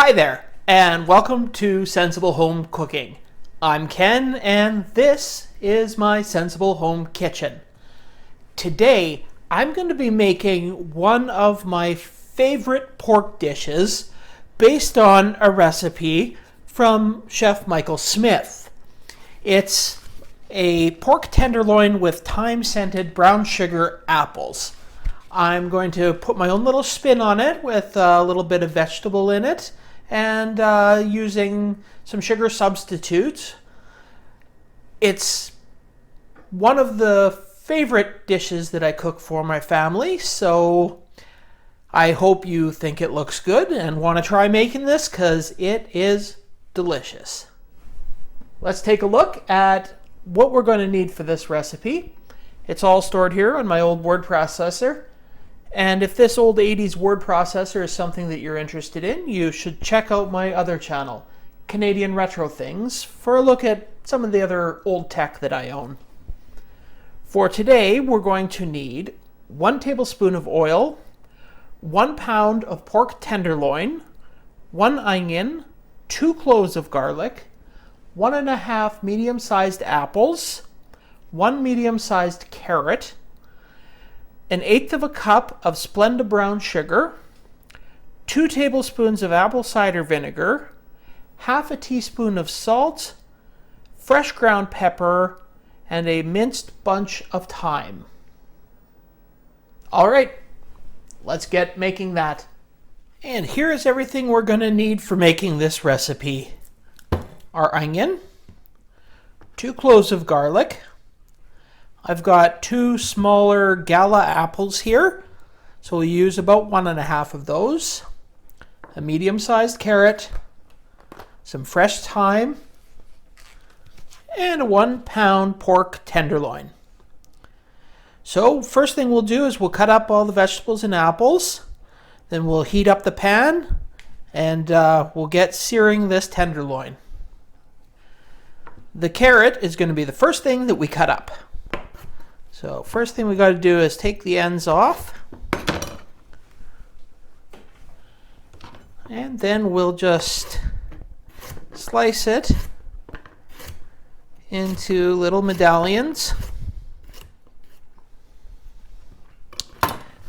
Hi there, and welcome to Sensible Home Cooking. I'm Ken, and this is my Sensible Home Kitchen. Today, I'm going to be making one of my favorite pork dishes based on a recipe from Chef Michael Smith. It's a pork tenderloin with thyme-scented brown sugar apples. I'm going to put my own little spin on it with a little bit of vegetable in it and using some sugar substitutes. It's one of the favorite dishes that I cook for my family, so I hope you think it looks good and want to try making this because it is delicious. Let's take a look at what we're going to need for this recipe. It's all stored here on my old word processor. And if this old 80s word processor is something that you're interested in, you should check out my other channel, Canadian Retro Things, for a look at some of the other old tech that I own. For today, we're going to need 1 tablespoon of oil, 1 pound of pork tenderloin, 1 onion, 2 cloves of garlic, 1½ medium-sized apples, 1 medium-sized carrot, 1/8 cup of Splenda brown sugar, 2 tablespoons of apple cider vinegar, half a teaspoon of salt, fresh ground pepper, and a minced bunch of thyme. All right, let's get making that. And here is everything we're going to need for making this recipe. Our onion, 2 cloves of garlic. I've got 2 smaller gala apples here, so we'll use about 1½ of those. A medium-sized carrot, some fresh thyme, and a 1 pound pork tenderloin. So first thing we'll do is we'll cut up all the vegetables and apples, then we'll heat up the pan, and we'll get searing this tenderloin. The carrot is going to be the first thing that we cut up. So first thing we got to do is take the ends off, and then we'll just slice it into little medallions,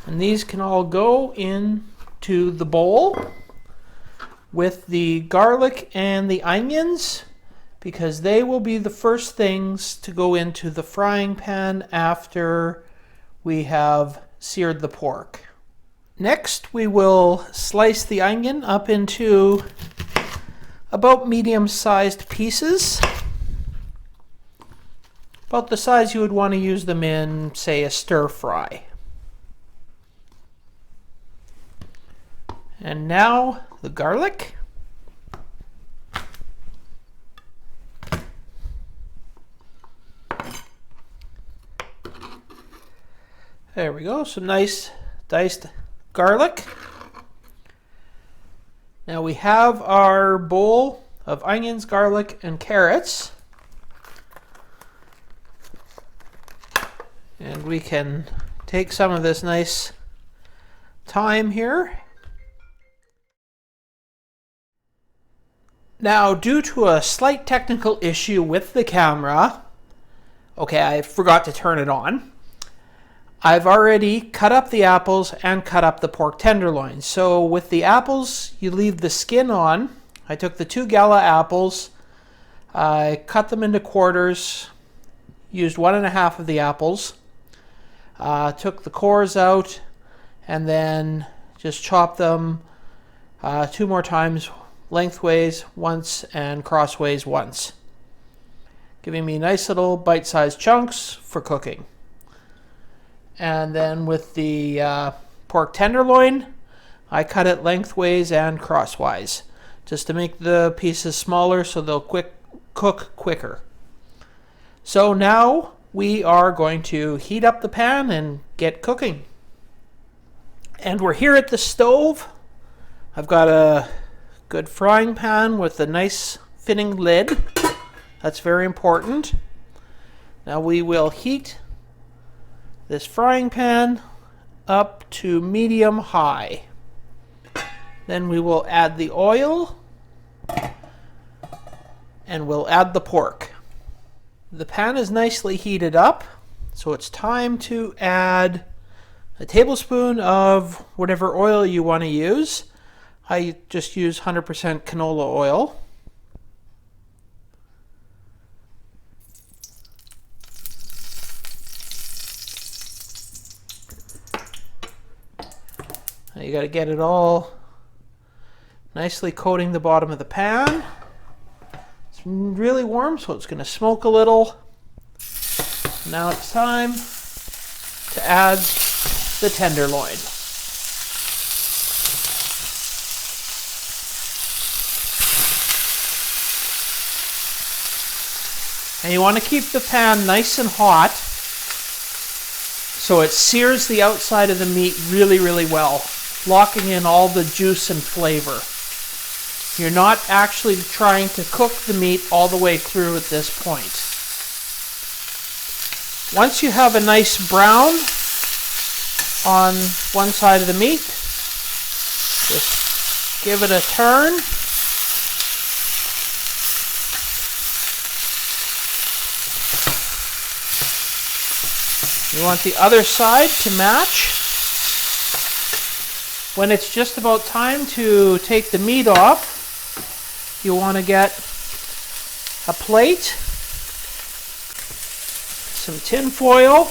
and these can all go into the bowl with the garlic and the onions, because they will be the first things to go into the frying pan after we have seared the pork. Next, we will slice the onion up into about medium-sized pieces, about the size you would want to use them in, say, a stir fry. And now the garlic. There we go, some nice diced garlic. Now we have our bowl of onions, garlic, and carrots. And we can take some of this nice thyme here. Now, due to a slight technical issue with the camera, I forgot to turn it on. I've already cut up the apples and cut up the pork tenderloin. So with the apples, you leave the skin on. I took the 2 gala apples, I cut them into quarters, used 1½ of the apples, took the cores out, and then just chopped them 2 more times, lengthways once and crossways once, giving me nice little bite-sized chunks for cooking. And then with the pork tenderloin, I cut it lengthways and crosswise, just to make the pieces smaller so they'll cook quicker. So now we are going to heat up the pan and get cooking. And we're here at the stove. I've got a good frying pan with a nice fitting lid. That's very important. Now we will heat this frying pan up to medium high. Then we will add the oil and we'll add the pork. The pan is nicely heated up, so it's time to add a tablespoon of whatever oil you want to use. I just use 100% canola oil. Now you got to get it all nicely coating the bottom of the pan. It's really warm, so it's going to smoke a little. Now it's time to add the tenderloin. And you want to keep the pan nice and hot so it sears the outside of the meat really, really well, locking in all the juice and flavor. You're not actually trying to cook the meat all the way through at this point. Once you have a nice brown on one side of the meat, just give it a turn. You want the other side to match. When it's just about time to take the meat off, you want to get a plate, some tin foil,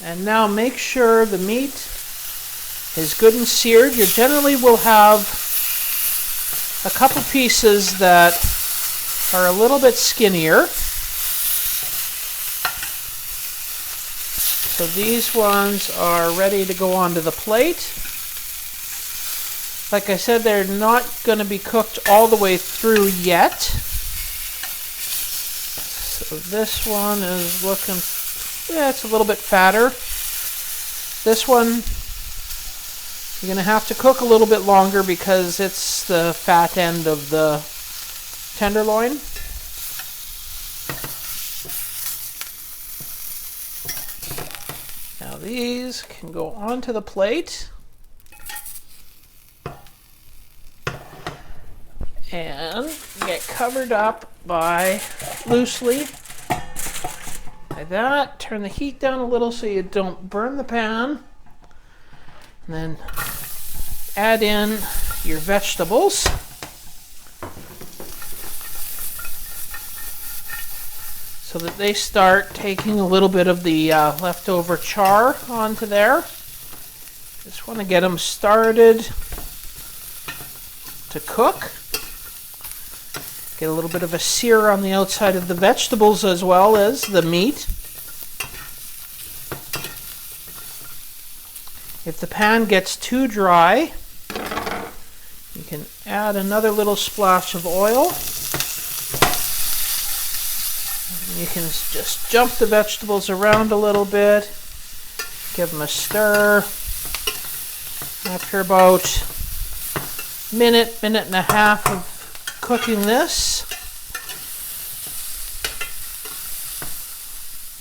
and now make sure the meat is good and seared. You generally will have a couple pieces that are a little bit skinnier. So these ones are ready to go onto the plate. Like I said, they're not going to be cooked all the way through yet. So this one is looking, yeah, it's a little bit fatter. This one, you're going to have to cook a little bit longer because it's the fat end of the tenderloin. Now these can go onto the plate and get covered up by loosely like that. Turn the heat down a little so you don't burn the pan. And then add in your vegetables. So that they start taking a little bit of the leftover char onto there. Just want to get them started to cook. Get a little bit of a sear on the outside of the vegetables as well as the meat. If the pan gets too dry, you can add another little splash of oil. You can just jump the vegetables around a little bit, give them a stir. After about minute and a half of cooking this,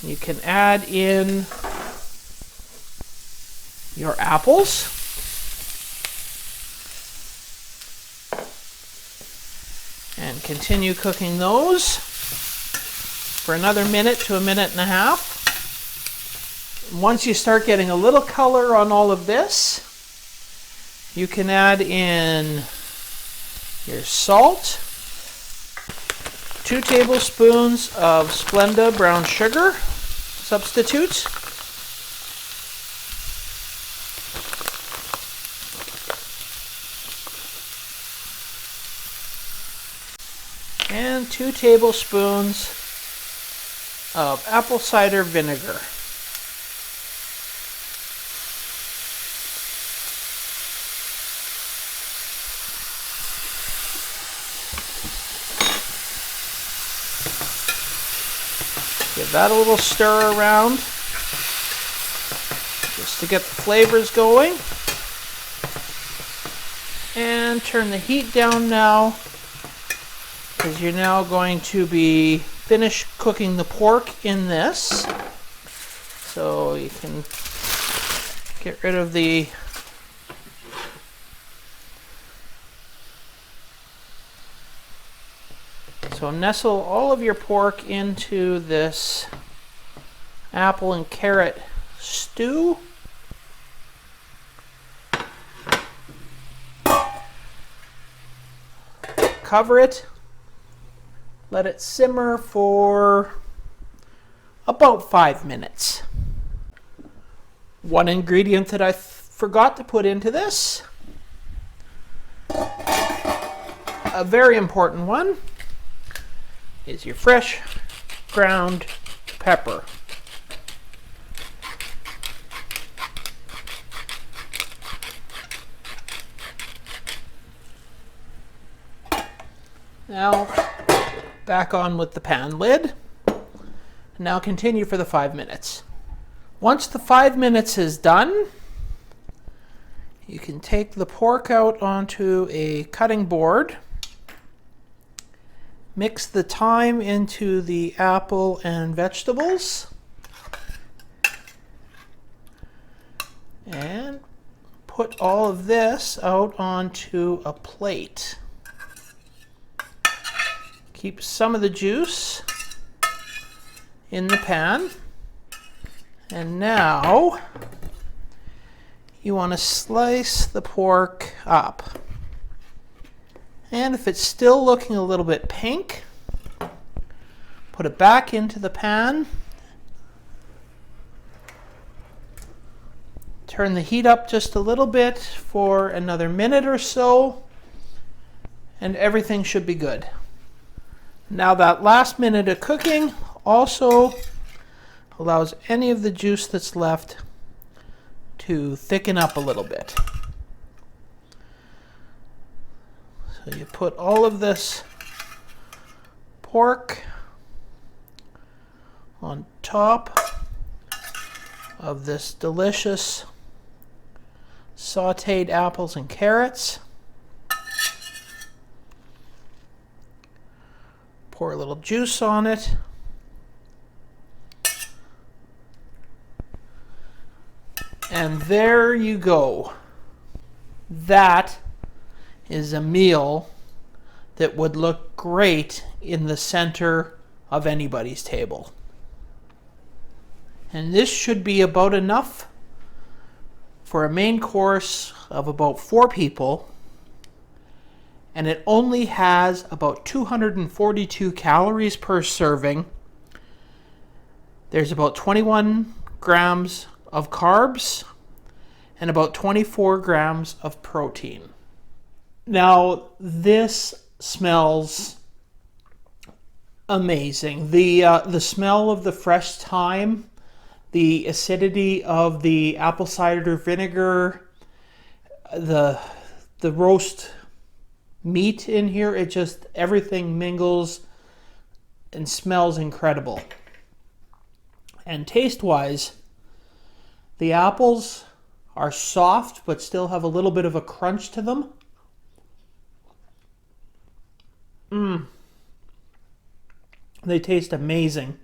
you can add in your apples. And continue cooking those for another minute to a minute and a half. Once you start getting a little color on all of this, you can add in your salt, 2 tablespoons of Splenda brown sugar substitute, and 2 tablespoons of apple cider vinegar. Give that a little stir around just to get the flavors going. And turn the heat down now, because you're now going to be finished cooking the pork in this. So you can get rid of the So nestle all of your pork into this apple and carrot stew. Cover it. Let it simmer for about 5 minutes. One ingredient that I forgot to put into this, a very important one, is your fresh ground pepper. Now, back on with the pan lid. Now continue for the 5 minutes. Once the 5 minutes is done, you can take the pork out onto a cutting board. Mix the thyme into the apple and vegetables. And put all of this out onto a plate. Keep some of the juice in the pan. And now you want to slice the pork up. And if it's still looking a little bit pink, put it back into the pan. Turn the heat up just a little bit for another minute or so, and everything should be good. Now that last minute of cooking also allows any of the juice that's left to thicken up a little bit. So you put all of this pork on top of this delicious sauteed apples and carrots. Pour a little juice on it. And there you go. That is a meal that would look great in the center of anybody's table. And this should be about enough for a main course of about 4 people. And it only has about 242 calories per serving. There's about 21 grams of carbs and about 24 grams of protein. Now, this smells amazing. The smell of the fresh thyme, the acidity of the apple cider vinegar, the roast meat in here, it just, everything mingles and smells incredible. And taste-wise, the apples are soft but still have a little bit of a crunch to them. They taste amazing.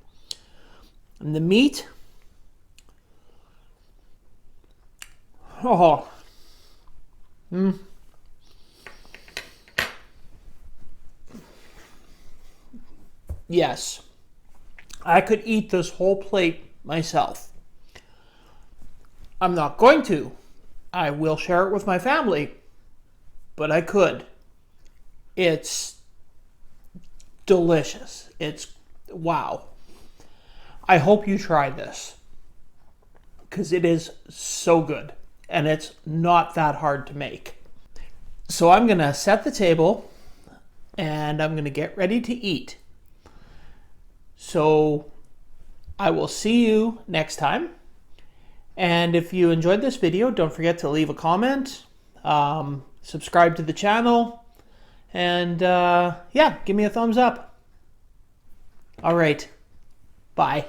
And the meat, yes, I could eat this whole plate myself. I'm not going to. I will share it with my family, but I could. It's delicious. It's wow. I hope you try this because it is so good and it's not that hard to make. So I'm going to set the table and I'm going to get ready to eat. So I will see you next time. And if you enjoyed this video, don't forget to leave a comment, subscribe to the channel, and yeah, give me a thumbs up. All right, bye.